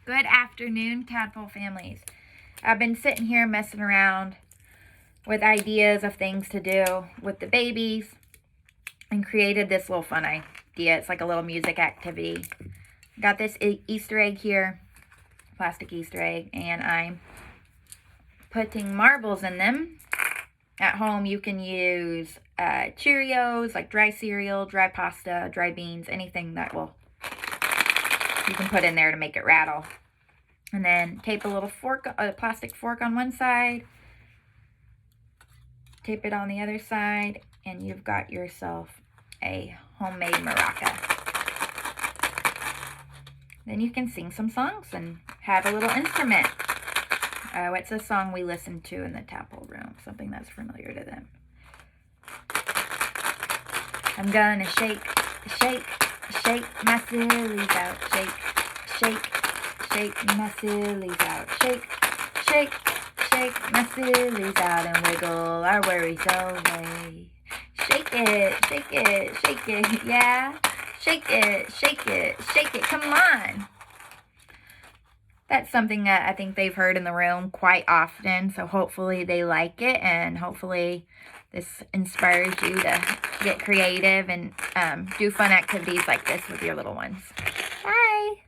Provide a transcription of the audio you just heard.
Good afternoon, tadpole families. I've been sitting here messing around with ideas of things to do with the babies and created this little fun idea. It's like a little music activity. Got this Easter egg here, plastic Easter egg, and I'm putting marbles in them. At home, you can use Cheerios, like dry cereal, dry pasta, dry beans, anything that you can put in there to make it rattle. And then tape a little plastic fork on one side, tape it on the other side, and you've got yourself a homemade maraca. Then you can sing some songs and have a little instrument. What's a song we listen to in the tadpole room? Something that's familiar to them. I'm gonna shake, shake, shake my sillies out. Shake, shake, shake my sillies out. Shake, shake, shake my sillies out and wiggle our worries away. Shake it, shake it, shake it, yeah. Shake it, shake it, shake it, come on. That's something that I think they've heard in the room quite often, so hopefully they like it, and hopefully this inspires you to get creative and do fun activities like this with your little ones. Bye!